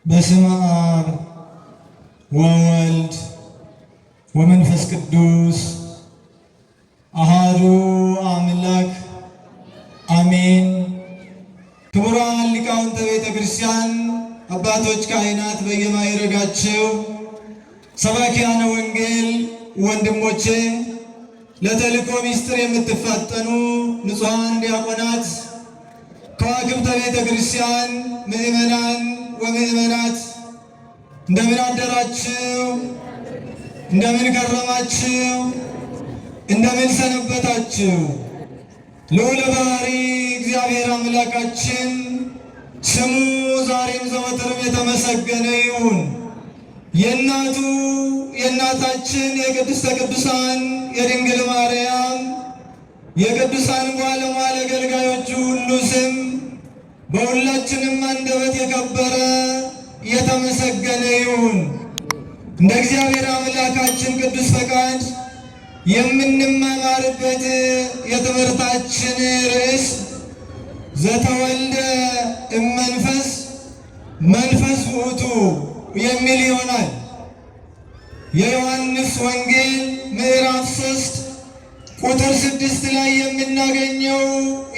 በስመ አብ ወወልድ ወመንፈስ ቅዱስ አሃዱ አምላክ አሜን። ክቡራን ሊቃውንተ ቤተ ክርስቲያን፣ አባቶች፣ ካህናት በየማዕረጋቸው፣ ሰባኪያነ ወንጌል ወንድሞቼ፣ ለተልእኮ ምስጢር የምትፋጠኑ ንጹሐን ዲያቆናት፣ ከዋክብተ ቤተ ክርስቲያን ምእመናን ወምእመናት እንደምን አደራችሁ? እንደምን ከረማችሁ? እንደምን ሰነበታችሁ? ልዑለ ባሕርይ እግዚአብሔር አምላካችን ስሙ ዛሬም ዘወትርም የተመሰገነ ይሁን። የእናታችን የቅድስተ ቅዱሳን የድንግል ማርያም የቅዱሳን ባለሟል አገልጋዮቹ ሁሉ ስም በሁላችንም አንደበት የከበረ የተመሰገነ ይሁን። እንደ እግዚአብሔር አምላካችን ቅዱስ ፈቃድ የምንማማርበት የትምህርታችን ርዕስ ዘተወልደ እመንፈስ መንፈስ ውእቱ የሚል ይሆናል። የዮሐንስ ወንጌል ምዕራፍ 3 ቁጥር 6 ላይ የምናገኘው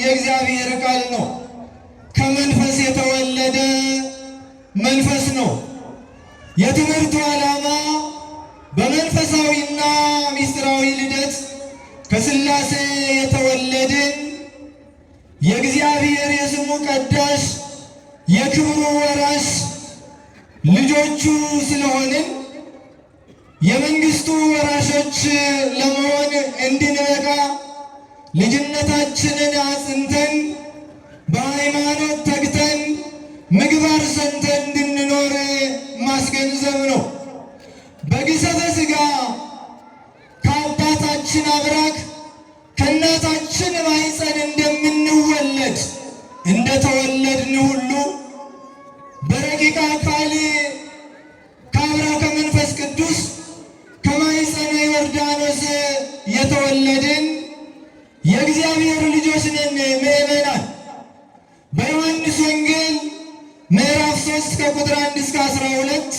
የእግዚአብሔር ቃል ነው። ከመንፈስ የተወለደ መንፈስ ነው። የትምህርቱ ዓላማ በመንፈሳዊና ምስጢራዊ ልደት ከሥላሴ የተወለድን የእግዚአብሔር የስሙ ቀዳሽ የክብሩ ወራሽ ልጆቹ ስለሆንን የመንግሥቱ ወራሾች ለመሆን እንድንበቃ ልጅነታችንን አጽንተን በሃይማኖት ተግተን ምግባር ሰንተን እንድንኖር ማስገንዘብ ነው። በግሰተ ሥጋ ከአባታችን አብራክ ከእናታችን ማኅፀን እንደምንወለድ እንደተወለድን ሁሉ በረቂቅ አካል ከአብራከ መንፈስ ቅዱስ ከማኅፀነ ዮርዳኖስ የተወለድን የእግዚአብሔር ልጆች ነን ምእመናን። በዮሐንስ ወንጌል ምዕራፍ 3 ከቁጥር 1 እስከ 12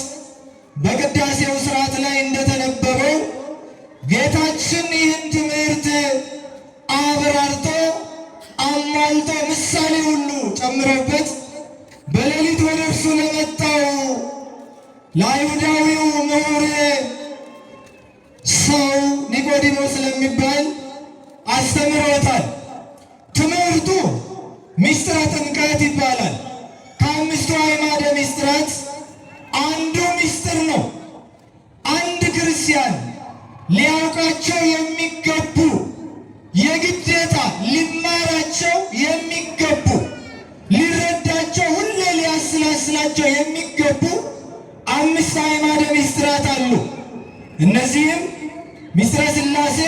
በቅዳሴው ሥርዓት ላይ እንደተነበበው ጌታችን ይህን ትምህርት አብራርቶ አሟልቶ ምሳሌ ሁሉ ጨምሮበት በሌሊት ወደ እርሱ ለመጣው ለአይሁዳዊው ምሁር ሰው ኒቆዲሞስ ለሚባል አስተምሮታል። ትምህርቱ ምስጢረ ጥምቀት ይባላል። ከአምስቱ አዕማደ ምስጢራት አንዱ ምስጢር ነው። አንድ ክርስቲያን ሊያውቃቸው የሚገቡ የግዴታ ሊማራቸው የሚገቡ ሊረዳቸው ሁሌ ሊያስላስላቸው የሚገቡ አምስት አዕማደ ምስጢራት አሉ። እነዚህም ምስጢረ ሥላሴ፣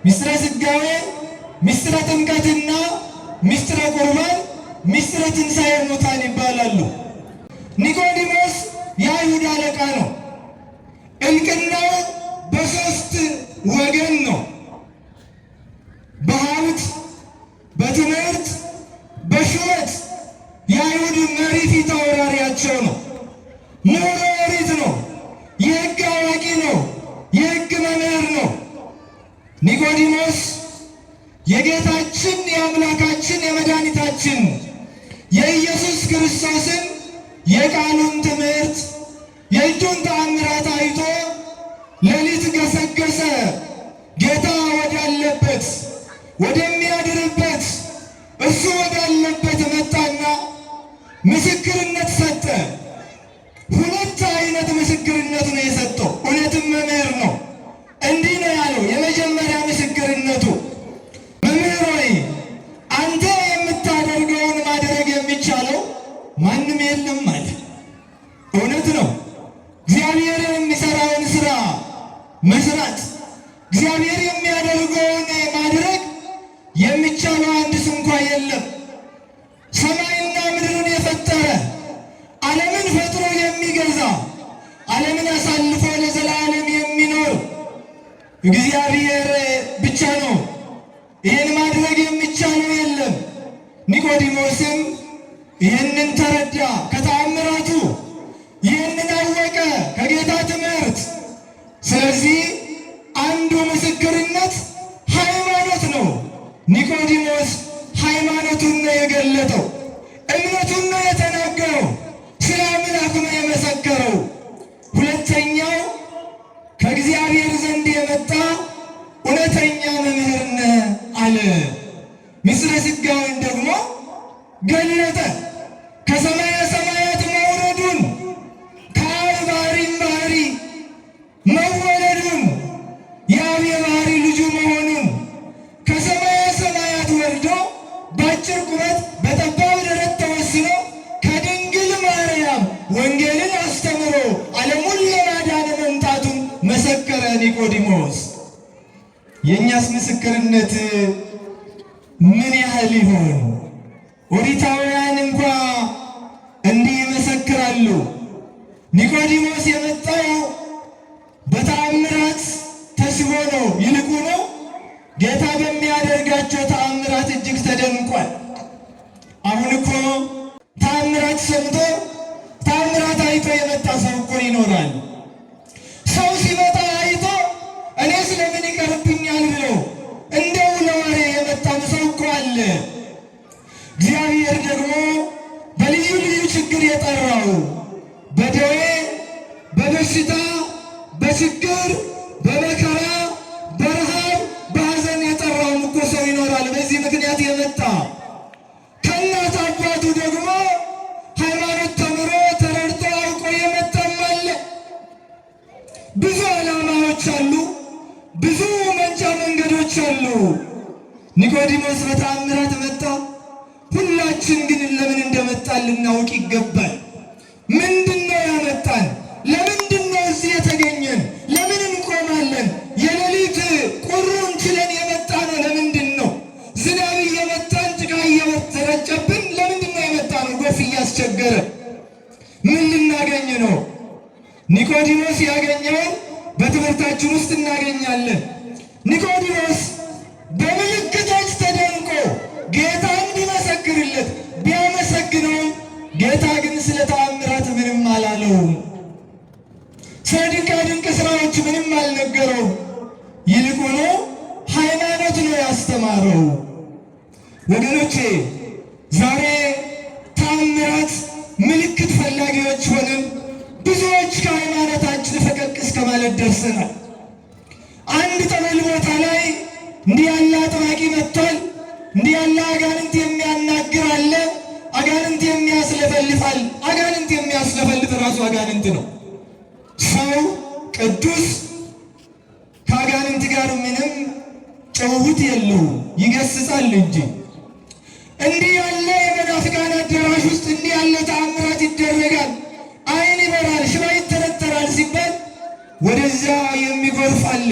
ምስጢረ ሥጋዌ፣ ምስጢረ ጥምቀትና ምስጢረ ቁርባን፣ ምስጢረ ትንሣኤ ሙታን ይባላሉ። ኒቆዲሞስ የአይሁድ አለቃ ነው። እልቅናው በሦስት ወገን ነው። በሀብት፣ በትምህርት፣ በሹመት የአይሁድ መሪ ፊት አውራሪያቸው ነው። ምሁረ ኦሪት ነው። የሕግ አዋቂ ነው። የሕግ መምህር ነው። ኒቆዲሞስ የጌታችን የአምላካችን የመድኃኒታችን የኢየሱስ ክርስቶስን የቃሉን ትምህርት የእጁን ተአምራት አይቶ ሌሊት ገሰገሰ። ጌታ ወዳለበት ወደሚያድርበት እሱ ወዳለበት መጣና ምስክርነት ሰጠ። ሁለት አይነት ምስክርነት ነው የሰጠው። እውነትም መምህር ነው። እንዲህ ነው ያለው። የመጀመሪያ ምስክርነቱ መምህር ሆይ አንተ የምታደርገውን ማድረግ የሚቻለው ማንም የለም አለ። እውነት ነው። እግዚአብሔር የሚሰራውን ስራ መስራት፣ እግዚአብሔር የሚያደርገውን ማድረግ የሚቻለው አንድስ እንኳ የለም። ሰማይና ምድርን የፈጠረ ዓለምን ፈጥሮ የሚገዛ ዓለምን አሳልፎ ለዘላለም የሚኖር እግዚአብሔር ብቻ ነው። ይህን ማድረግ የሚቻለው የለም። ኒቆዲሞስም ይህንን ተረዳ። ከተአምራቱ እውነተኛ መምህር ነህ አለ። ምስጢረ ሥጋዌን ደግሞ ገለጠ። ከሰማየ ሰማያት መውረዱን፣ ከአብ ባሕሪም ባሕሪ መወለዱን፣ የአብ የባሕሪ ልጁ መሆኑን፣ ከሰማየ ሰማያት ወርዶ በአጭር ቁመት በጠባብ ደረት ተወስኖ ከድንግል ማርያም ወንጌልን አስተምሮ ዓለሙን ለማዳን መምጣቱን መሰከረ ኒቆዲሞስ። የእኛስ ምስክርነት ምን ያህል ይሆን? ኦሪታውያን እንኳ እንዲህ ይመሰክራሉ። ኒቆዲሞስ የመጣው በተአምራት ተስቦ ነው። ይልቁኑ ጌታ በሚያደርጋቸው ተአምራት እጅግ ተደንቋል። አሁን እኮ ተአምራት ሰምቶ ተአምራት አይቶ የመጣ ሰው እኮ ይኖራል። ሰው ሲመጣ አይቶ እኔ ስለምን ይቀርብኛል ብሎ እንደው ለወሬ የመጣም ሰው እኮ አለ። እግዚአብሔር ደግሞ በልዩ ልዩ ችግር የጠራው በደዌ በበሽታ በችግር በመከራ በረሃብ በሐዘን የጠራውም እኮ ሰው ይኖራል። በዚህ ምክንያት የመጣ ከእናት አባቱ ደግሞ ሃይማኖት ተምሮ ተረድቶ አውቆ የመጣም አለ። ብዙ ዓላማዎች አሉ፣ ብዙ መንጫ መንገዶች አሉ። ኒቆዲሞስ በተአምራት መጣ። ሁላችን ግን ለምን እንደመጣን ልናውቅ ይገባል። ምንድነው ያመጣን? ለምንድነው እዚህ የተገኘን? ለምን እንቆማለን? የሌሊት ቁሩን ችለን የመጣ ነው። ለምንድን ነው? ዝናብ እየመጣን ጭቃ እየተረጨብን ለምንድነው የመጣ ነው? ጎርፍ እያስቸገረ ምን ልናገኝ ነው? ኒቆዲሞስ ያገኘውን በትምህርታችን ውስጥ እናገኛለን። ኒቆዲሞስ በምልክቶች ተደንቆ ጌታ እንዲመሰክርለት ቢያመሰግነውም ጌታ ግን ስለ ተአምራት ምንም አላለውም። ስለ ድንቅ ስራዎች ምንም አልነገረውም። ይልቁኑ ሃይማኖት ነው ያስተማረው። ወገኖቼ ዛሬ ተአምራት ምልክት ፈላጊዎች ሆነን ብዙዎች ከሃይማኖታችን ፈቀቅ እስከ ማለት ደርሰናል። አንድ ጠበል ቦታ ላይ እንዲህ ያለ አጥማቂ መጥቷል፣ እንዲህ ያለ አጋንንት የሚያናግር አለ፣ አጋንንት የሚያስለፈልፋል። አጋንንት የሚያስለፈልፍ ራሱ አጋንንት ነው። ሰው ቅዱስ ከአጋንንት ጋር ምንም ጭውውት የለውም፣ ይገስጻል እንጂ። እንዲህ ያለ የመናፍቃን አዳራሽ ውስጥ እንዲህ ያለ ተአምራት ይደረጋል፣ ዓይን ይበራል፣ ሽባ ይተረተራል ሲባል ወደዚያ የሚጎርፍ አለ።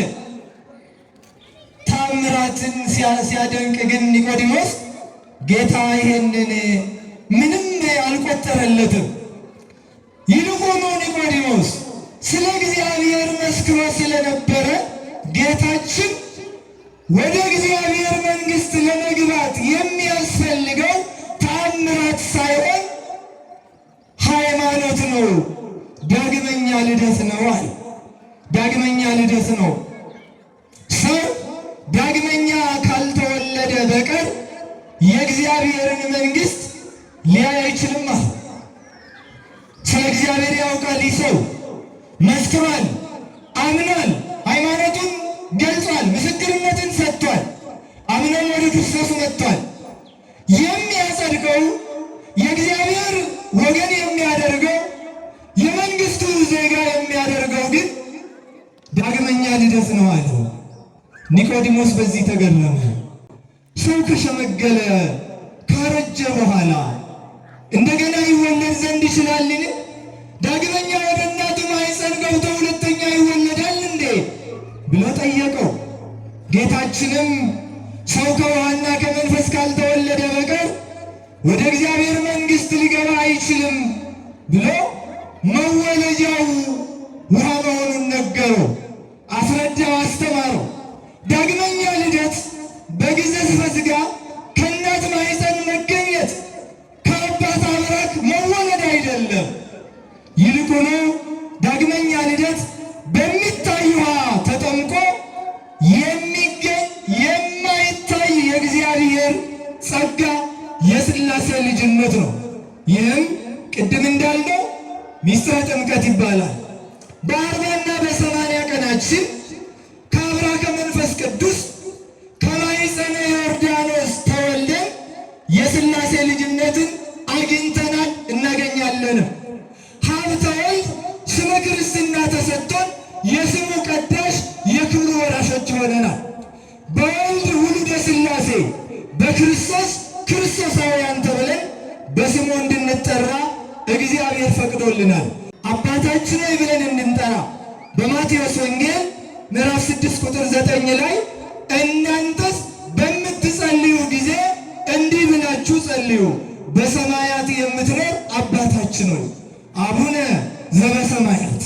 ተአምራትን ሲያደንቅ ግን ኒቆዲሞስ ጌታ ይሄንን ምንም አልቆጠረለትም። ይልቁኑ ኒቆዲሞስ ስለ እግዚአብሔር መስክሮ ስለነበረ ጌታችን ወደ እግዚአብሔር መንግሥት ለመግባት የሚያስፈልገው ተአምራት ሳይሆን ሃይማኖት ነው፣ ዳግመኛ ልደት ነው አለ። ዳግመኛ ልደት ነው። ሰው ዳግመኛ ካልተወለደ በቀር የእግዚአብሔርን መንግሥት ሊያይ አይችልም። ስለ እግዚአብሔር ያውቃል። ይህ ሰው መስክሯል፣ አምኗል፣ ሃይማኖቱን ገልጿል፣ ምስክርነትን ሰጥቷል፣ አምኖም ወደ ክርስቶስ መጥቷል። የሚያጸድቀው የእግዚአብሔር ወገን የሚያደርገው የመንግሥቱ ዜጋ የሚያደርገው ግን ዳግመኛ ልደት ነው አለው። ኒቆዲሞስ በዚህ ተገረመ። ሰው ከሸመገለ ካረጀ በኋላ እንደገና ይወለድ ዘንድ ይችላልን? ዳግመኛ ወደ እናቱ ማኅፀን ገብቶ ሁለተኛ ይወለዳል እንዴ ብሎ ጠየቀው። ጌታችንም ሰው ከውሃና ከመንፈስ ካልተወለደ በቀር ወደ እግዚአብሔር መንግሥት ሊገባ አይችልም ብሎ መወለጃው ውሃ መሆኑን ነገረው፣ አስረዳው፣ አስተማረው። ዳግመኛ ልደት በግዘት በሥጋ ከእናት ማኅፀን መገኘት ከአባት አብራክ መወለድ አይደለም። ይልቁኑ ዳግመኛ ልደት በሚታይ ውሃ ተጠምቆ የሚገኝ የማይታይ የእግዚአብሔር ጸጋ የሥላሴ ልጅነት ነው። ይህም ቅድም እንዳልነው ሚስጥረ ጥምቀት ይባላል። በ40 እና በ80 ቀናችን ከአብራከ መንፈስ ቅዱስ የለንም። ሀብተ ወልድ ስመ ክርስትና ተሰጥቶን የስሙ ቀዳሽ የክብሩ ወራሾች ሆነናል። በወልድ ውሉደ ሥላሴ በክርስቶስ ክርስቶሳውያን ተብለን በስሙ እንድንጠራ እግዚአብሔር ፈቅዶልናል። አባታችን ሆይ ብለን እንድንጠራ በማቴዎስ ወንጌል ምዕራፍ 6 ቁጥር 9 ላይ እናንተስ በምትጸልዩ ጊዜ እንዲህ ብላችሁ ጸልዩ፣ በሰማያት የምትኖር አባታችን ሆይ አቡነ ዘበሰማያት።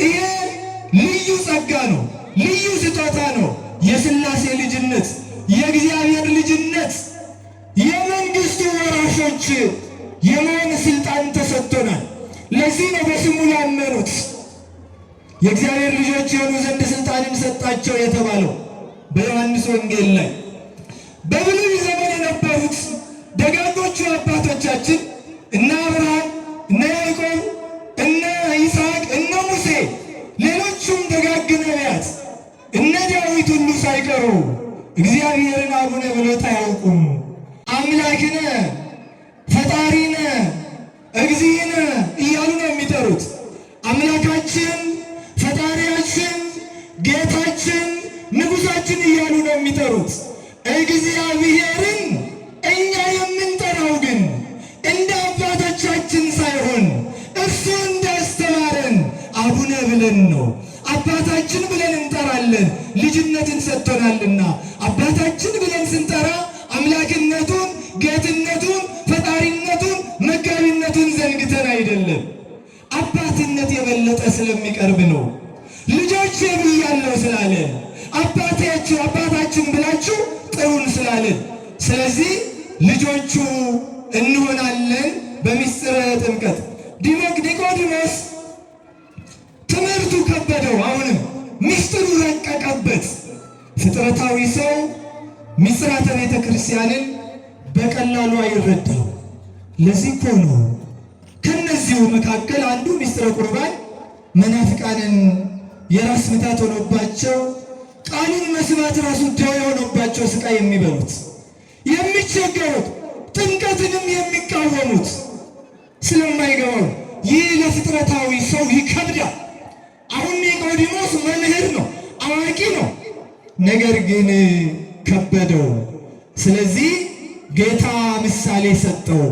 ይሄ ልዩ ጸጋ ነው፣ ልዩ ስጦታ ነው። የሥላሴ ልጅነት፣ የእግዚአብሔር ልጅነት፣ የመንግሥቱ ወራሾች የመሆን ሥልጣን ተሰጥቶናል። ለዚህ ነው በስሙ ላመኑት የእግዚአብሔር ልጆች የሆኑ ዘንድ ሥልጣንን ሰጣቸው የተባለው በዮሐንስ ወንጌል ላይ። በብሉይ ዘመን የነበሩት ደጋጎቹ አባቶቻችን እነ አብርሃም፣ እነ ያዕቆብ፣ እነ ይስሐቅ፣ እነ ሙሴ፣ ሌሎቹም ደጋግ ነቢያት እነ ዳዊት ሁሉ ሳይቀሩ እግዚአብሔርን አቡነ ብሎት አያውቁም። አምላክነ ፈጣሪነ እግዚእነ እያሉ ነው የሚጠሩት። አምላካችን፣ ፈጣሪያችን፣ ጌታችን፣ ንጉሳችን እያሉ ነው የሚጠሩት። እግዚአብሔርን እኛ የምንጠራው ግን እንደ አባቶቻችን ሳይሆን እርሱ እንዳስተማረን አቡነ ብለን ነው። አባታችን ብለን እንጠራለን፣ ልጅነትን ሰጥቶናልና። አባታችን ብለን ስንጠራ አምላክነቱን፣ ጌትነቱን፣ ፈጣሪነቱን፣ መጋቢነቱን ዘንግተን አይደለም። አባትነት የበለጠ ስለሚቀርብ ነው። ልጆቼ ብያለሁ ስላለን አባታችን ብላችሁ ጥሩን ስላለን፣ ስለዚህ ልጆቹ እንሆናለን በምስጢረ ጥምቀት። ኒቆዲሞስ ትምህርቱ ከበደው፣ አሁንም ምስጢሩ ረቀቀበት። ፍጥረታዊ ሰው ምስጢራተ ቤተ ክርስቲያንን በቀላሉ አይረዳው። ለዚህ እኮ ነው ከነዚሁ መካከል አንዱ ምስጢረ ቁርባን መናፍቃንን የራስ ምታት ሆኖባቸው ቃሉን መስማት ራሱ ደዌ ሆኖባቸው ስቃይ የሚበሉት የሚቸገሩት፣ ጥምቀትንም የሚቃወሙት ስለማይገባው ይህ ለፍጥረታዊ ሰው ይከብዳል። አሁን ኒቆዲሞስ መምህር ነው፣ አዋቂ ነው፣ ነገር ግን ከበደው። ስለዚህ ጌታ ምሳሌ ሰጠው።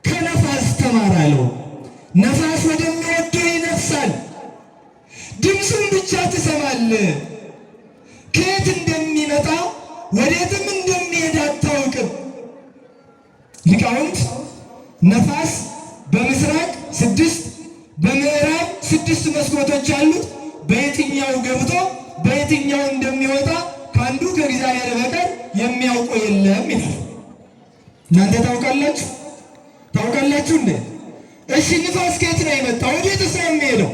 ከነፋስ ተማር አለው። ነፋስ ወደሚወደው ይነፍሳል፣ ድምፁን ብቻ ትሰማለህ። ከየት እንደሚመጣ ወዴትም እንደሚሄድ አታውቅም። ሊቃውንት ነፋስ በምስራቅ 6 በምዕራብ 6 መስኮቶች አሉት። በየትኛው ገብቶ በየትኛው እንደሚወጣ ከአንዱ ከእግዚአብሔር በቀር የሚያውቀው የለም ይላል። እናንተ ታውቃላችሁ? ታውቃላችሁ እንዴ? እሺ ንፋስ ከየት ነው የመጣው? ወዴትስ ነው የሚሄደው?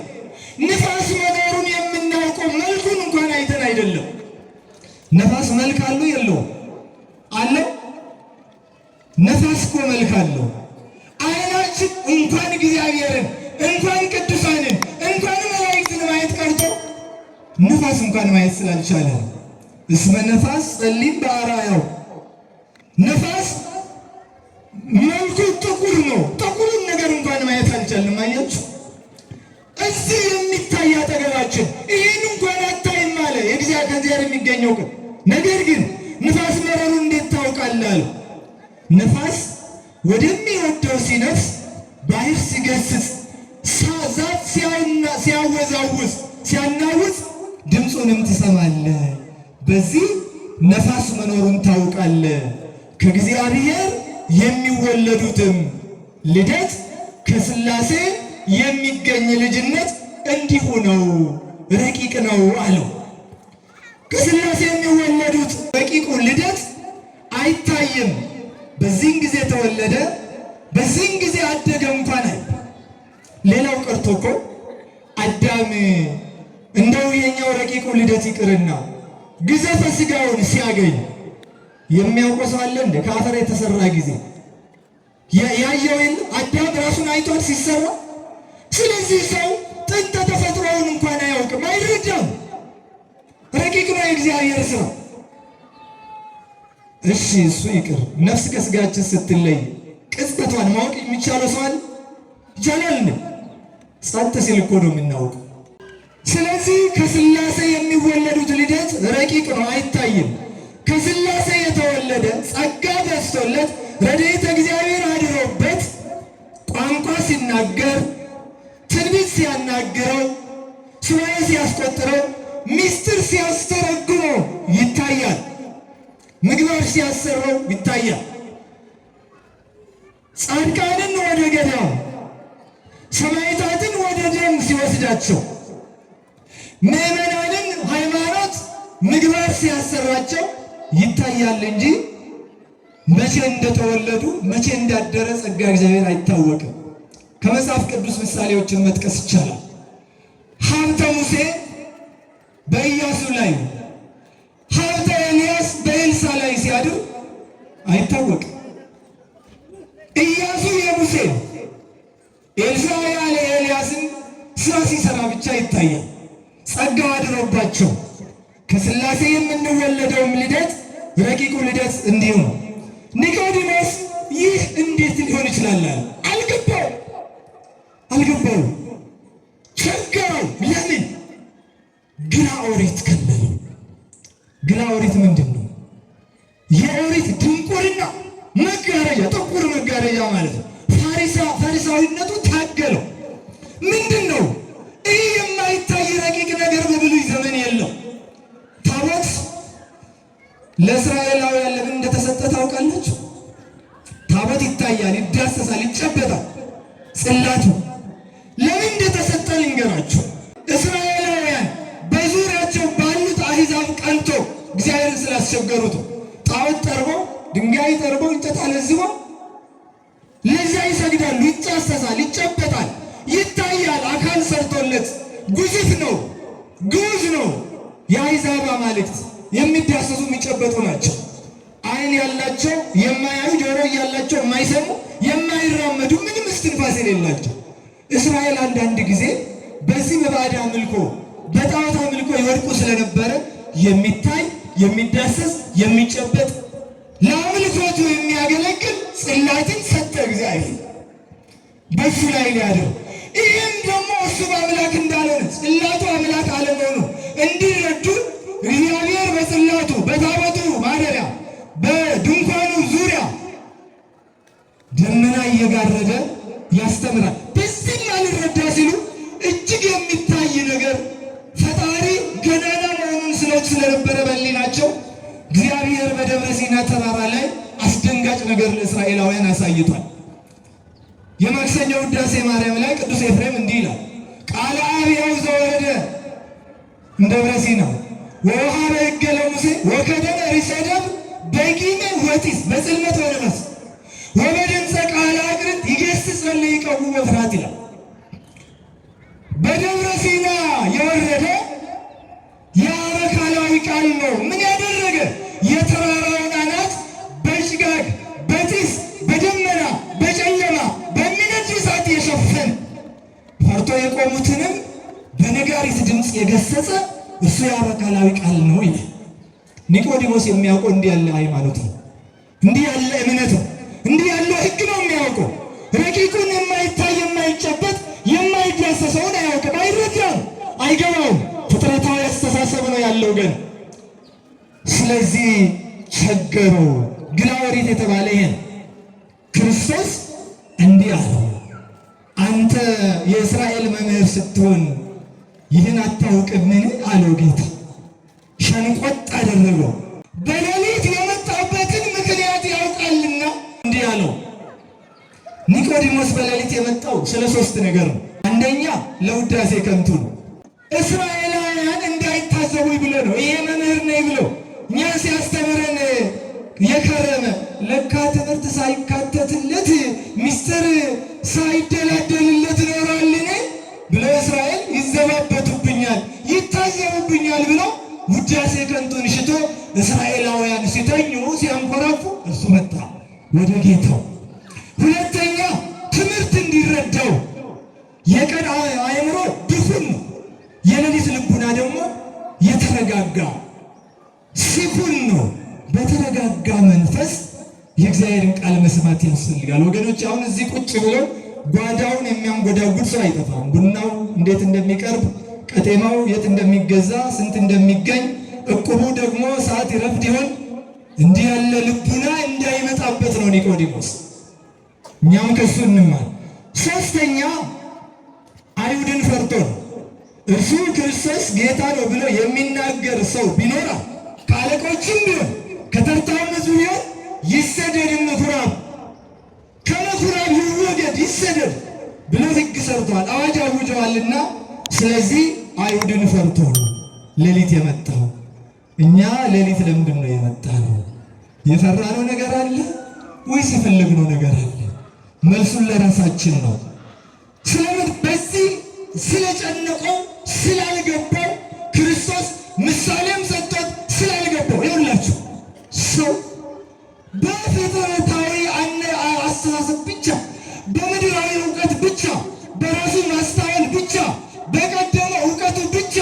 ንፋስ መኖሩን የምናውቀው መልኩን እንኳን አይተን አይደለም። ነፋስ መልክ አለው የለውም? አለው። ነፋስ እኮ መልክ አለው። ዓይናችን እንኳን እግዚአብሔርን እንኳን ቅዱሳንን እንኳን መላእክትን ማየት ቀርቶ ነፋስ እንኳን ማየት ስላልቻለ እስመ ነፋስ ጸሊም በአርአያው፣ ነፋስ መልኩ ጥቁር ነው። ጥቁሩን ነገር እንኳን ማየት አልቻልንም። አያችሁ፣ እዚህ የሚታይ አጠገባችን ይህን እንኳን አታይም አለ ከእግዚአብሔር የሚገኘው ግን። ነገር ግን ንፋስ መኖሩን እንዴት ታውቃለህ? ነፋስ ወደሚወደው ሲነፍስ፣ ባህር ሲገስጽ፣ ዛፍ ሲያወዛውዝ ሲያናውዝ ድምፁንም ትሰማለህ። በዚህ ነፋስ መኖሩን ታውቃለህ። ከእግዚአብሔር የሚወለዱትም ልደት ከሥላሴ የሚገኝ ልጅነት እንዲሁ ነው፣ ረቂቅ ነው አለው። ከሥላሴ የሚወለዱት ረቂቁ ልደት አይታይም። በዚህን ጊዜ ተወለደ፣ በዚህን ጊዜ አደገ እንኳን አይ። ሌላው ቀርቶ እኮ አዳም እንደው የኛው ረቂቁ ልደት ይቅርና ግዘፈ ሥጋውን ሲያገኝ የሚያውቀው ሰው አለ እንዴ? ከአፈር የተሰራ ጊዜ ያየው የለም? አዳም ራሱን አይቷል ሲሰራ። ስለዚህ ሰው ጥንተ ተፈጥሮውን እንኳን አያውቅም፣ አይረዳም። ረቂቅ ነው የእግዚአብሔር ስራ። እሺ እሱ ይቅር፣ ነፍስ ከሥጋችን ስትለይ ቅጽበቷን ማወቅ የሚቻለው ሰው አለ? ይቻላል እንዴ? ጸጥ ሲል እኮ ነው የምናውቀው። ስለዚህ ከሥላሴ የሚወለዱት ልደት ረቂቅ ነው፣ አይታይም። ከሥላሴ የተወለደ ጸጋ በዝቶለት ረድኤተ እግዚአብሔር አድሮበት ቋንቋ ሲናገር፣ ትንቢት ሲያናግረው፣ ሱባዔ ሲያስቆጥረው፣ ምስጢር ሲያስተረጉመው ይታያል። ምግባር ሲያሰራው ይታያል። ጻድቃንን ወደ ገዳም፣ ሰማዕታትን ወደ ደም ሲወስዳቸው፣ ምዕመናንን ሃይማኖት ምግባር ሲያሰራቸው ይታያል እንጂ መቼ እንደተወለዱ መቼ እንዳደረ ጸጋ እግዚአብሔር አይታወቅም። ከመጽሐፍ ቅዱስ ምሳሌዎችን መጥቀስ ይቻላል። ሀብተ ሙሴ በኢያሱ ላይ፣ ሀብተ ኤልያስ በኤልሳ ላይ ሲያድር አይታወቅም። ኢያሱ የሙሴ፣ ኤልሳ ያለ ኤልያስን ስራ ሲሰራ ብቻ ይታያል። ጸጋው አድሮባቸው ከሥላሴ የምንወለደውም ልደት ረቂቁ ልደት እንዲሁ ነው። ኒቆዲሞስ ይህ እንዴት ሊሆን ይችላል? አልገባው፣ ቸገረው። ለምን? ግራ ኦሪት ከለለው። ግራ ኦሪት ምንድን ነው? የኦሪት ድንቁርና መጋረጃ፣ ጥቁር መጋረጃ ማለት ነው። ፋሪሳዊነቱ ታገለው። ምንድን ነው? ይህ የማይታይ ረቂቅ ነገር በብሉይ ዘመን የለው። ታቦት ለእስራኤላውያን ለምን እንደተሰጠ ታውቃላችሁ? ታቦት ይታያል፣ ይዳሰሳል፣ ይጨበጣል። ጽላቱ ለምን እንደተሰጠ ልንገራችሁ። እስራኤላውያን በዙሪያቸው ባሉት አሕዛብ ቀንቶ እግዚአብሔርን ስላስቸገሩት ጣዖት ጠርበው፣ ድንጋይ ጠርበው፣ እንጨት አለዝበው ለዛ ይሰግዳሉ። ይጫሰሳል፣ ይጨበጣል፣ ይታያል። አካል ሰርቶለት ግዙፍ ነው፣ ግዑዝ ነው። የአሕዛብ አማልክት የሚዳሰሱ የሚጨበጡ ናቸው። ዓይን ያላቸው የማያዩ፣ ጆሮ ያላቸው የማይሰሙ፣ የማይራመዱ፣ ምንም እስትንፋስ የሌላቸው። እስራኤል አንዳንድ ጊዜ በዚህ በባዕድ አምልኮ በጣዖት አምልኮ ይወድቁ ስለነበረ የሚታይ የሚዳሰስ የሚጨበጥ ለአምልኮቱ የሚያገለግል ጽላትን ሰጠ እግዚአብሔር በሱ ላይ ሊያድር። ይህም ደግሞ እሱ በአምላክ እንዳልሆነ ጽላቱ አምላክ አለመሆኑ እንዲረዱ እግዚአብሔር በጽላቱ በታቦቱ ማደሪያ በድንኳኑ ዙሪያ ደመና እየጋረደ ያስተምራል። በዚህም አልረዳ ሲሉ እጅግ የሚታይ ነገር ፈጣሪ ገናና መሆኑን ስለት ስለነበረ በሕሊናቸው እግዚአብሔር በደብረ ሲና ተራራ ላይ አስደንጋጭ ነገር ለእስራኤላውያን አሳይቷል። የማክሰኞ ውዳሴ ማርያም ላይ ቅዱስ ኤፍሬም እንዲህ ይላል። ቃለ አብያው ዘወረደ እምደብረ ሲና ወወሀበ ሕገ ለሙሴ ወከደነ ሪሰደም በቂመ ወጢስ በጽልመት ወነፋስ ወበድምፀ ቃለ አቅርንት ይገሥጽ ለይቀውሙ በፍርሃት ይላል። በደብረ ሲና የወረደ የአበካላዊ ቃል ነው። ምን ያደረገ? የተራራውን አናት በጭጋግ በጢስ በደመና በጨለማ በሚነድ እሳት የሸፈነ ፈርቶ የቆሙትንም በነጋሪት ድምፅ የገሰጸ እሱ የአበካላዊ ቃል ነው ይላል። ኒቆዲሞስ የሚያውቀው እንዲህ ያለ ሃይማኖት ነው፣ እንዲህ ያለ እምነት ነው፣ እንዲህ ያለ ሕግ ነው የሚያውቀው። ረቂቁን የማይታይ የማይጨበጥ የማይዳሰሰውን አያውቅም፣ አይረዳም፣ አይገባውም። ፍጥረታዊ አስተሳሰብ ነው ያለው ገና። ስለዚህ ቸገረው። ግራ ኦሪት የተባለ ይሄን ክርስቶስ እንዲህ አለው፣ አንተ የእስራኤል መምህር ስትሆን ይህን አታውቅምን አለው ጌታ። ሸንቆጥ አደረገው። በሌሊት የመጣበትን ምክንያት ያውቃልና እንዲህ አለው። ኒቆዲሞስ በሌሊት የመጣው ስለ ሶስት ነገር ነው። አንደኛ ለውዳሴ ከንቱ ነው። እስራኤላውያን እንዳይታዘቡኝ ብሎ ነው። ይሄ መምህር ነኝ ብሎ እኛን ሲያስተምረን የከረመ ለካ ትምህርት ሳይካተትለት ምስጢር ሳይደላደልለት ኖሯልን ብሎ እስራኤል ይዘባበቱብኛል፣ ይታዘቡብኛል ብሎ ውዳሴ ከንቱን ሽቶ እስራኤላውያን ሲተኙ ሲያንኮራፉ እርሱ መጣ ወደ ጌታው። ሁለተኛ ትምህርት እንዲረዳው የቀን አእምሮ ድፉን ነው፣ የሌሊት ልቡና ደግሞ የተረጋጋ ሲኩን ነው። በተረጋጋ መንፈስ የእግዚአብሔርን ቃል መስማት ያስፈልጋል። ወገኖች አሁን እዚህ ቁጭ ብለው ጓዳውን የሚያንጎዳጉድ ሰው አይጠፋም። ቡናው እንዴት እንደሚቀርብ፣ ቀጤማው የት እንደሚገዛ፣ ስንት እንደሚገኝ፣ እቁቡ ደግሞ ሰዓት ይረፍድ ይሆን እንዲህ ያለ ልቡና እንዳይመጣበት ነው ኒቆዲሞስ። እኛም ከሱ እንማር። ሶስተኛ አይሁድን ፈርቶ ነው። እርሱ ክርስቶስ ጌታ ነው ብሎ የሚናገር ሰው ቢኖራ ከአለቆችም ቢሆን ከተርታው ሕዝብ ቢሆን ይሰደድ፣ ምኩራብ ከምኩራብ ይወገድ፣ ይሰደድ ብሎ ሕግ ሰርቷል፣ አዋጅ አውጀዋልና። ስለዚህ አይሁድን ፈርቶ ነው ሌሊት የመጣው። እኛ ሌሊት ለምንድን ነው የመጣነው? የፈራነው ነገር አለ ወይስ የፈለግነው ነገር አለ? መልሱን ለራሳችን ነው። ስለምን በዚህ ስለጨነቀው ስላልገባው ክርስቶስ ምሳሌም ሰጥቶት ስላልገባው ይሁላችሁ። ሰው በፍጥረታዊ አስተሳሰብ ብቻ፣ በምድራዊ እውቀት ብቻ፣ በራሱ ማስተዋል ብቻ፣ በቀደመ እውቀቱ ብቻ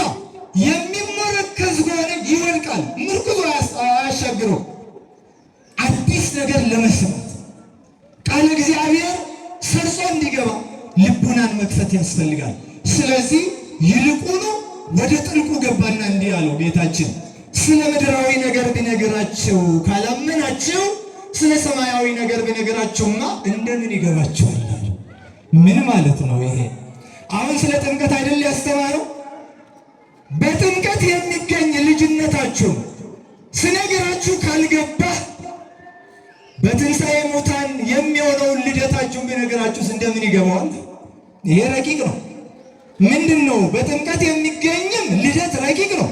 የሚመረከዝ ከሆነ ይወድቃል። ምርኩዙ አያሻግረው። አዲስ ነገር ለመስማት ቃለ እግዚአብሔር ሰርጾ እንዲገባ ልቡናን መክፈት ያስፈልጋል። ስለዚህ ይልቁኑ ወደ ጥልቁ ገባና እንዲህ አለው ጌታችን፣ ስለ ምድራዊ ነገር ቢነግራችሁ ካላመናችሁ ስለ ሰማያዊ ነገር ቢነግራችሁማ እንደምን ይገባችኋል? ምን ማለት ነው ይሄ? አሁን ስለ ጥምቀት አይደል ያስተማረው? በጥምቀት የሚገኝ ልጅነታችሁ ስነግራችሁ ካልገባህ በትንሣኤ ሙታን የሚሆነውን ልደታችሁን ቢነግራችሁስ እንደምን ይገባዋል? ይሄ ረቂቅ ነው። ምንድን ነው? በጥምቀት የሚገኝም ልደት ረቂቅ ነው።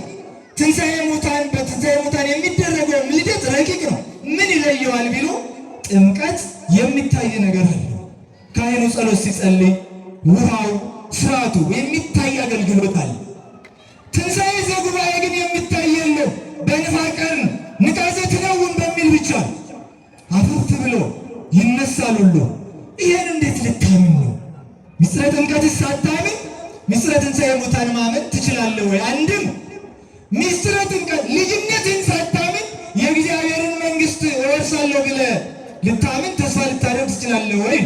ትንሣኤ ሙታን በትንሣኤ ሙታን የሚደረገውም ልደት ረቂቅ ነው። ምን ይለየዋል ቢሉ ጥምቀት የሚታይ ነገር አለ። ካህኑ ጸሎት ሲጸልይ ውሃው ስርዓቱ የሚታይ አገልግሎት አለ። ትንሣኤ ዘጉባኤ ግን የሚታይ የለው። በንፋቀን ንቃዘ ትነውን በሚል ብቻ አፈፍ ብሎ ይነሳል ሁሉ። ይሄን እንዴት ልታምን ነው? ምስጢረ ጥምቀትስ ሳታምን ምስጢረ ትንሣኤ ሙታን ማመን ትችላለህ ወይ? አንድም ምስጢረ ጥምቀት ልጅነትን ሳታምን የእግዚአብሔርን መንግሥት እወርሳለሁ ብለህ ልታምን ተስፋ ልታደርግ ትችላለህ ወይ?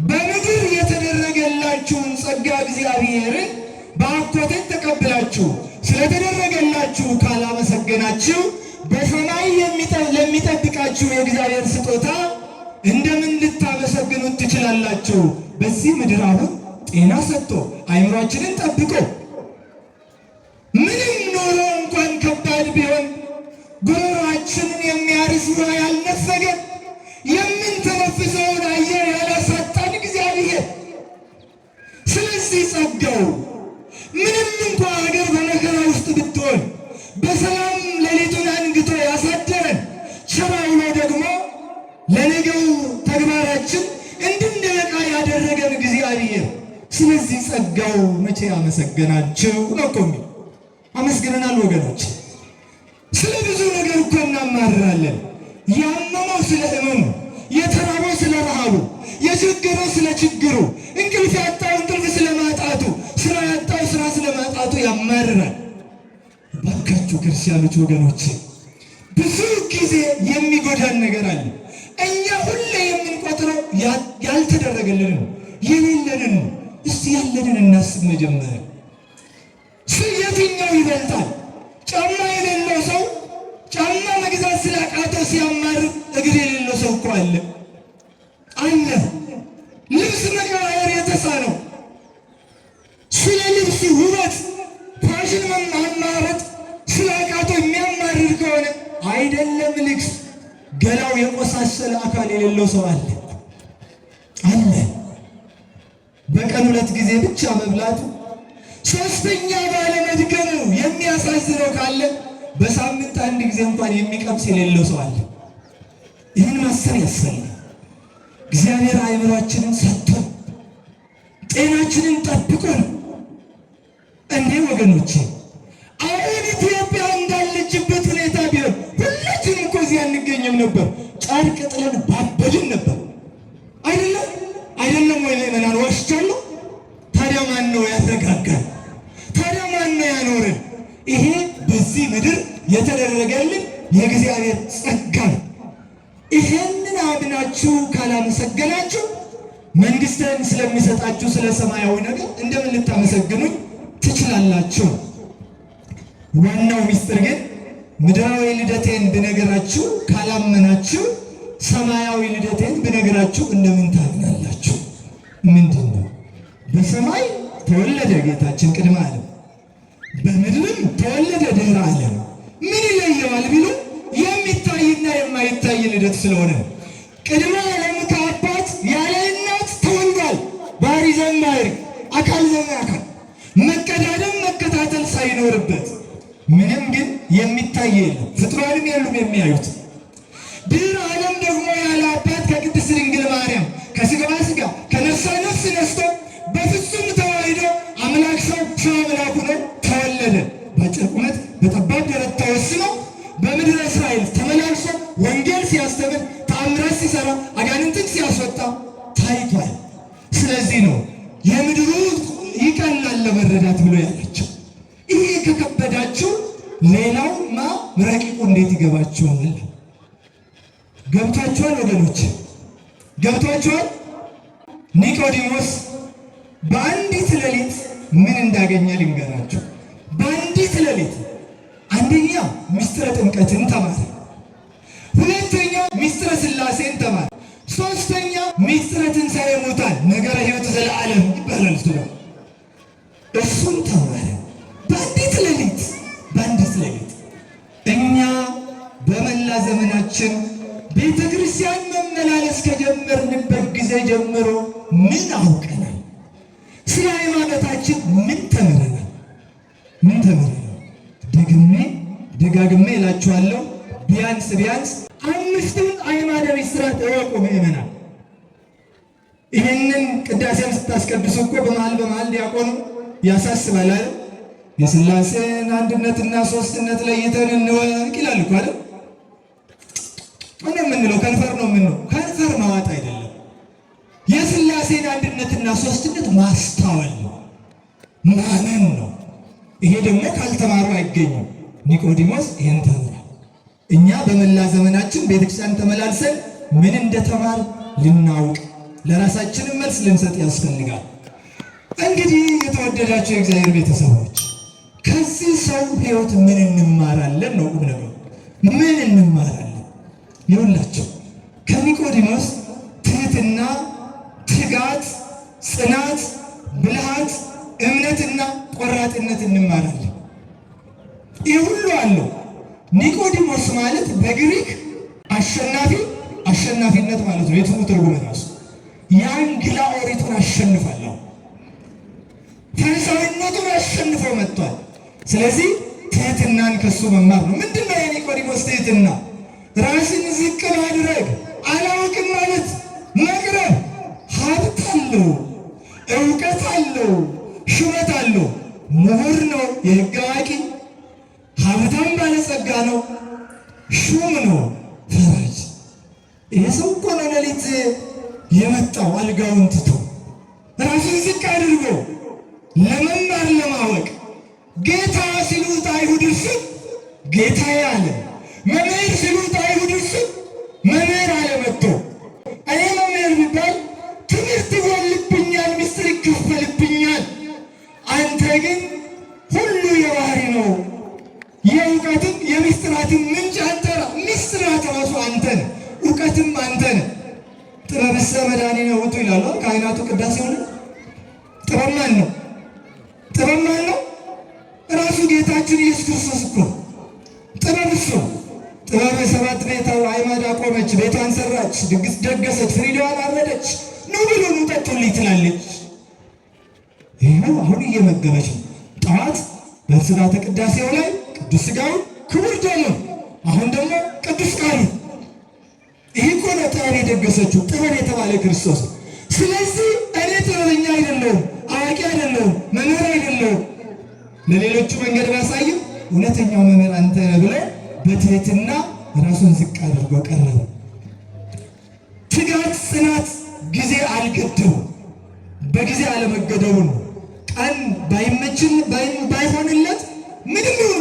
በምድር የተደረገላችሁን ጸጋ እግዚአብሔርን በአኮቴት ተቀብላችሁ ስለተደረገላችሁ ካላመሰገናችሁ በሰማይ ለሚጠብቃችሁ የእግዚአብሔር ስጦታ እንደምን ልታመሰግኑት ትችላላችሁ? በዚህ ምድር አሁን ጤና ሰጥቶ አእምሯችንን ጠብቆ ምንም ኖሮ እንኳን ከባድ ቢሆን ጉሮሯችንን የሚያርስ ውሃ ያልነፈገን የምንተነፍሰውን አየር ያላሳጣን እግዚአብሔር። ስለዚህ ጸጋው ምንም እንኳ ሀገር በመከራ ውስጥ ብትሆን በሰላም ሌሊቱን አንግቶ ያሳደረን ቸር ውሎ ደግሞ ለነገው ተግባራችን እንድንነቃ ያደረገን እግዚአብሔር። ስለዚህ ጸጋው መቼ አመሰገናችሁ ነው እኮ የሚል። አመስግነናል ወገኖች። ስለ ብዙ ነገር እኮ እናማርራለን። ያመመው ስለ ሕመሙ፣ የተራበው ስለ ረሃቡ፣ የችግረው ስለ ችግሩ፣ እንቅልፍ ያጣው እንቅልፍ ስለ ማጣቱ፣ ስራ ያጣው ስራ ስለ ማጣቱ ያማርራል። ባካችሁ ክርስቲያኖች ወገኖች፣ ብዙ ጊዜ የሚጎዳን ነገር አለ። እኛ ሁሌ የምንቆጥረው ያልተደረገልንን የሌለንን። እስቲ ያለንን እናስብ መጀመሪያ። የትኛው ይበልጣል? ጫማ የሌለው ሰው ጫማ መግዛት ስላቃተው ሲያማር እግር የሌለው ሰው እኮ አለ። ልብስ መቀያየር የተሳነው ስለ ልብስ ውበት ፋሽን ማማረጥ ስላቃተው የሚያማርር ከሆነ አይደለም ልብስ ገላው የቆሳሰለ አካል የሌለው ሰው አለ። በቀን 2 ጊዜ ብቻ መብላቱ ሶስተኛ ባለመድገሙ የሚያሳዝነው ካለ በሳምንት 1 ጊዜ እንኳን የሚቀምስ የሌለው ሰው አለ። ይህን ማሰብ ያስፈልጋል። እግዚአብሔር አእምሯችንን ሰጥቶ ጤናችንን ጠብቆ ነው እንዴ ወገኖቼ። አሁን ኢትዮጵያ እንዳለችበት ሁኔታ ቢሆን ሁላችንም እኮ እዚህ አንገኝም ነበር። ጨርቅ ጥለን ባበድን ነበር። አይደለም ወይ ለማን ዋሽቻለሁ? ታዲያ ማን ነው ያረጋጋል? ታዲያ ማን ነው ያኖረን? ይሄ በዚህ ምድር የተደረገልን የእግዚአብሔር ጸጋ ነው። ይሄንን አምናችሁ ካላመሰገናችሁ መንግሥትን ስለሚሰጣችሁ ስለ ሰማያዊ ነገር እንደምን ልታመሰግኑኝ ትችላላችሁ? ዋናው ምስጢር ግን ምድራዊ ልደቴን ብነግራችሁ ካላመናችሁ ሰማያዊ ልደቴን ብነግራችሁ እንደምን ታምናላችሁ? ምንድን ነው? በሰማይ ተወለደ ጌታችን ቅድመ ዓለም፣ በምድርም ተወለደ ድኅረ ዓለም። ምን ይለየዋል ቢሉ የሚታይና የማይታይ ልደት ስለሆነ ቅድመ ዓለም ከአባት ያለ እናት ተወልዷል። ባህሪ ዘእምባሕሪ አካል ዘእምአካል መቀዳደም መከታተል ሳይኖርበት ምንም ግን የሚታይ የለም፣ ፍጡራንም የሉም የሚያዩት። ድኅረ ዓለም ደግሞ ያለ አባት ከቅድስት ድንግል ማርያም ከሥጋዋ ሥጋ ከነፍሷ ነፍስ ነስቶ በፍጹም ተዋሕዶ አምላክ ሰው ሰው አምላክ ሆኖ ተወለደ። በአጭር ቁመት በጠባብ ደረት ተወስኖ በምድረ እስራኤል ተመላልሶ ወንጌል ሲያስተምር ተአምራት ሲሰራ አጋንንትን ሲያስወጣ ታይቷል። ስለዚህ ነው የምድሩ ይቀላል ለመረዳት ብሎ ያላቸው። ይሄ ከከበዳችሁ ሌላውማ ረቂቁ እንዴት ይገባችኋል? ገብቷችኋል ወገኖች? ገብቷችኋል? ኒቆዲሞስ በአንዲት ሌሊት ምን እንዳገኘ ልንገራችሁ። በአንዲት ሌሊት አንደኛ ምስጢረ ጥምቀትን ተማረ፣ ሁለተኛ ምስጢረ ሥላሴን ተማረ፣ ሶስተኛ ምስጢረ ትንሣኤ ሙታን ነገረ ሕይወት ዘለዓለም ይባላል እሱን ተማረ። በአንዲት ሌሊት በአንዲት ሌሊት። እኛ በመላ ዘመናችን ቤተ ክርስቲያን መመላለስ ከጀመርንበት ጊዜ ጀምሮ ምን አውቀናል? ስለ ሃይማኖታችን ምን ተምረናል? ምን ተምረናል? ደጋግሜ እላችኋለሁ፣ ቢያንስ አምስቱን አዕማደ ምስጢራት እወቁ ምእመናን። ይህንን ቅዳሴም ስታስቀድሱ እኮ በመሃል ዲያቆኑ ያሳስባል አይደል? የሥላሴን አንድነትና ሦስትነት ለይተን እንወቅ ይላል እኮ አይደል? ምን የምንለው ከንፈር ነው የምንለው። ከንፈር ማዋጥ አይደለም። የሥላሴን አንድነትና ሦስትነት ማስተዋል ነው፣ ማመን ነው። ይሄ ደግሞ ካልተማሩ አይገኝም። ኒቆዲሞስ ይህን ተምሯል። እኛ በመላ ዘመናችን ቤተክርስቲያን ተመላልሰን ምን እንደተማር ልናውቅ ለራሳችንም መልስ ልንሰጥ ያስፈልጋል። እንግዲህ የተወደዳቸው የእግዚአብሔር ቤተሰቦች ከዚህ ሰው ሕይወት ምን እንማራለን ነው ቁም ነገሩ። ምን እንማራለን? ይኸውላችሁ ከኒቆዲሞስ ትህትና፣ ትጋት፣ ጽናት፣ ብልሃት፣ እምነትና ቆራጥነት እንማራለን። ይህ ሁሉ አለው። ኒቆዲሞስ ማለት በግሪክ አሸናፊነት ማለት ነው። የትሙ ትርጉም ራሱ የአንግላ ኦሪቱን አሸንፋለሁ፣ ፈሪሳዊነቱን አሸንፎ መጥቷል። ስለዚህ ትህትናን ከሱ መማር ነው። ምንድነው የኒቆዲሞስ ትህትና? ራስን ዝቅ ማድረግ፣ አላውቅም ማለት፣ መቅረብ። ሀብት አለው፣ እውቀት አለው፣ ሹመት አለው፣ ምሁር ነው፣ የሕግ አዋቂ ሀብታም ባለጸጋ ነው፣ ሹም ነው፣ ፈራጅ። ይሄ ሰው እኮ ነው ሌሊት የመጣው አልጋውን ትቶ ራሱን ዝቅ አድርጎ ለመማር ለማወቅ። ጌታ ሲሉት አይሁድ እሱ ጌታ ያለ፣ መምህር ሲሉት አይሁድ እሱ መምህር አለ። መጥቶ እኔ መምህር ቢባል ትምህርት ይጎልብኛል፣ ምስጢር ይከፈልብኛል። አንተ ግን ሁሉ የባህሪ ነው፣ የእውቀትም የምስጢራትም ምንጭ አንተ ነህ። ምስጢራት ራሱ አንተ ነህ፣ እውቀትም አንተ ነህ። ጥበብሰ መድኃኒነ ውእቱ ይላሉ ካህናቱ ቅዳሴው ላይ። ጥበብ ማን ነው? ጥበብ ማን ነው? ራሱ ጌታችን ኢየሱስ ክርስቶስ እኮ ጥበብ እሱ። ጥበብ ሰባት ቤት አዕማድ አቆመች፣ ቤቷን ሰራች፣ ድግስ ደገሰች፣ ፍሪዳዋን አረደች፣ ኑ ብሉ ኑ ጠጡልኝ ትላለች። ይኸው አሁን እየመገበች ነው። ጠዋት በሥርዓተ ቅዳሴው ላይ ቅዱስ ሥጋውን ክቡር ደሙን፣ አሁን ደግሞ ቅዱስ ቃሉን። ይህ እኮ ነው ጥበብ የደገሰችው፣ ጥበብ የተባለ ክርስቶስ። ስለዚህ እኔ ጥበበኛ አይደለሁም፣ አዋቂ አይደለሁም፣ መምህር አይደለሁም። ለሌሎቹ መንገድ ባሳይም እውነተኛው መምህር አንተ ነህ ብሎ በትህትና ራሱን ዝቅ አድርጎ ቀረበ። ትጋት፣ ጽናት ጊዜ አልገደቡ፣ በጊዜ አለመገደቡን ነው። ቀን ባይመችን ባይሆንለት ምንም ይሁን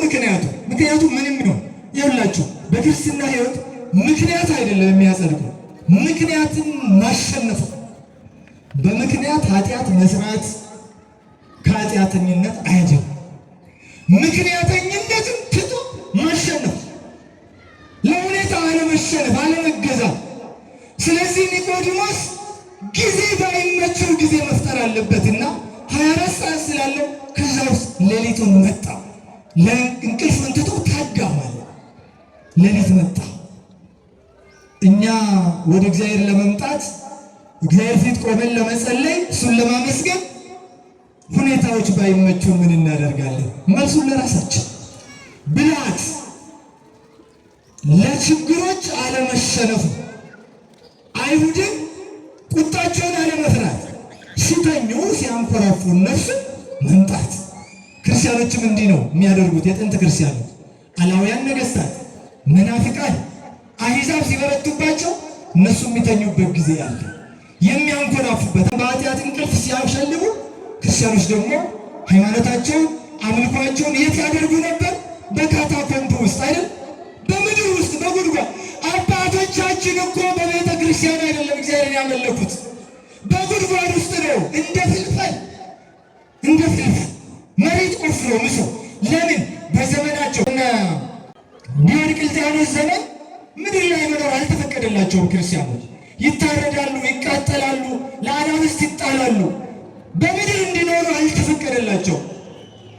ምክንያቱ ምንም ይሁን ይኸውላችሁ በክርስትና ሕይወት ምክንያት አይደለም የሚያጸድቀው፣ ምክንያትን ማሸነፍ። በምክንያት ኃጢአት መስራት ከኃጢአተኝነት አይደለም። ምክንያተኝነትን ትቶ ማሸነፍ፣ ለሁኔታ አለመሸነፍ፣ አለመገዛት። ስለዚህ ኒቆዲሞስ ጊዜ ባይመቸው ጊዜ መፍጠር አለበትና 24 ሰዓት ስላለው ከዛ ውስጥ ሌሊቱን መጣ። ለእንቅልፉን ትቶ ታጋ ማለት ሌሊት መጣ። እኛ ወደ እግዚአብሔር ለመምጣት እግዚአብሔር ፊት ቆመን ለመጸለይ እሱን ለማመስገን ሁኔታዎች ባይመቹ ምን እናደርጋለን? መልሱን ለራሳችን ብልሃት፣ ለችግሮች አለመሸነፍ፣ አይሁድን ቁጣቸውን አለመፍራት፣ ሲተኙ ሲያንኮራፉ እነሱ መምጣት። ክርስቲያኖችም እንዲህ ነው የሚያደርጉት። የጥንት ክርስቲያኖች አላውያን ነገሥታት፣ መናፍቃን፣ አሕዛብ ሲበረቱባቸው እነሱ የሚተኙበት ጊዜ አለ፣ የሚያንኮራፉበት። በኃጢአት እንቅልፍ ሲያሸልቡ ክርስቲያኖች ደግሞ ሃይማኖታቸውን አምልኳቸውን የት ያደርጉ ነበር? በካታኮምብ ውስጥ አይደል? በምድር ውስጥ በጉድጓድ። አባቶቻችን እኮ በቤተ ክርስቲያን አይደለም እግዚአብሔርን ያመለኩት፣ በጉድጓድ ውስጥ ነው። እንደ ፍልፈል መሬት ቆፍሮ ምሶ። ለምን? በዘመናቸው እና ዲዮቅልጥያኖስ ዘመን ምድር ላይ መኖር አልተፈቀደላቸውም። ክርስቲያኖች ይታረዳሉ፣ ይቃጠላሉ፣ ለአናብስት ይጣላሉ። በምድር እንዲኖሩ አልተፈቀደላቸው።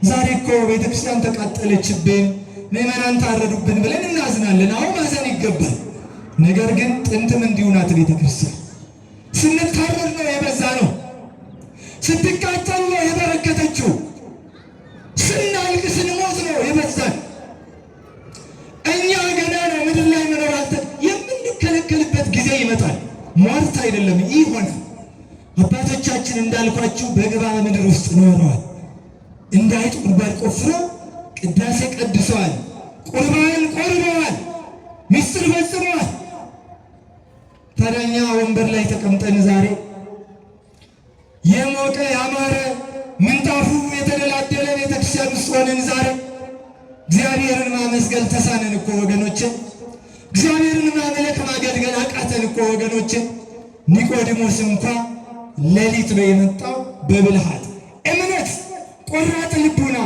ዛሬ እኮ ቤተክርስቲያን ተቃጠለችብን፣ ምዕመናን ታረዱብን ብለን እናዝናለን። አሁን ማዘን ይገባል። ነገር ግን ጥንትም እንዲሁ ናት ቤተክርስቲያን። ስንታረድ ነው የበዛ ነው፣ ስትቃጠል ነው የበረከተችው፣ ስናልቅ ስንሞት ነው የበዛን። እኛ ገና ነው ምድር ላይ መኖር የምንከለከልበት ጊዜ ይመጣል። ሟርት አይደለም ይህ ሆነ። አባቶቻችን እንዳልኳችሁ በግባ ምድር ውስጥ ኖረዋል። እንዳይጥ ጉድጓድ ቆፍረው ቅዳሴ ቀድሰዋል፣ ቁርባን ቆርበዋል፣ ምስጢር ፈጽመዋል። ታዲያ እኛ ወንበር ላይ ተቀምጠን ዛሬ የሞቀ ያማረ ምንጣፉ የተደላደለ ቤተክርስቲያን ውስጥ ሆነን ዛሬ እግዚአብሔርን ማመስገን ተሳነን እኮ ወገኖቼ። እግዚአብሔርን ማምለክ ማገልገል አቃተን እኮ ወገኖቼ። ኒቆዲሞስ እንኳ ሌሊት ነው የመጣው። በብልሃት እምነት፣ ቆራጥ ልቡና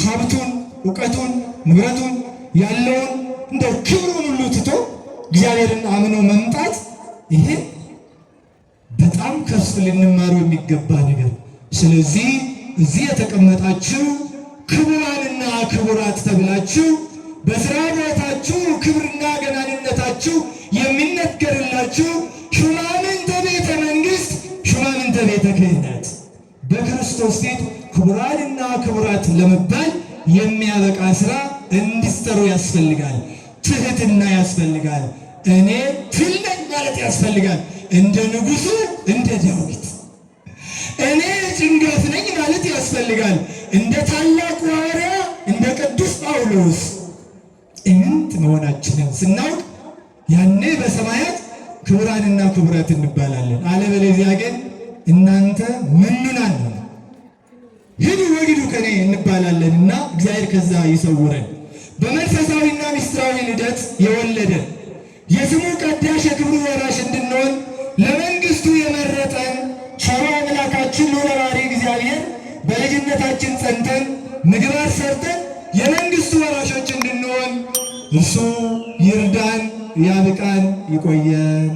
ሀብቱን፣ እውቀቱን፣ ንብረቱን ያለውን እንደው ክብሩን ሁሉ ትቶ እግዚአብሔርን አምኖ መምጣት፣ ይሄ በጣም ከሱ ልንማሩ የሚገባ ነገር። ስለዚህ እዚህ የተቀመጣችሁ ክቡራንና ክቡራት ተብላችሁ በስራ ቦታችሁ ክብርና ገናንነታችሁ የሚነገርላችሁ ሹማምንተ ቤተ መንግሥት፣ ሹማምንተ ቤተ ክህነት በክርስቶስ ፊት ክቡራንና ክቡራት ለመባል የሚያበቃ ስራ እንዲሰሩ ያስፈልጋል። ትህትና ያስፈልጋል። እኔ ትል ነኝ ማለት ያስፈልጋል። እንደ ንጉሡ እንደ ዳዊት እኔ ጭንጋፍ ነኝ ማለት ያስፈልጋል። እንደ ታላቁ ሐዋርያ እንደ ቅዱስ ጳውሎስ ኢምንት መሆናችንን ስናውቅ ያኔ በሰማያት ክቡራንና ክቡራት እንባላለን። አለበለዚያ ግን እናንተ ምኑናን ነው ሂዱ ወግዱ ከኔ እንባላለንና እግዚአብሔር ከዛ ይሰውረን። በመንፈሳዊና ምስጢራዊ ልደት የወለደን የስሙ ቀዳሽ የክብሩ ወራሽ እንድንሆን ለመንግስቱ የመረጠን ቸሩ አምላካችን ልዑለ ባሕርይ እግዚአብሔር በልጅነታችን ጸንተን ምግባር ሰርተን የመንግስቱ ወራሾች እንድንሆን እርሱ ይርዳን፣ ያብቃን፣ ይቆየን።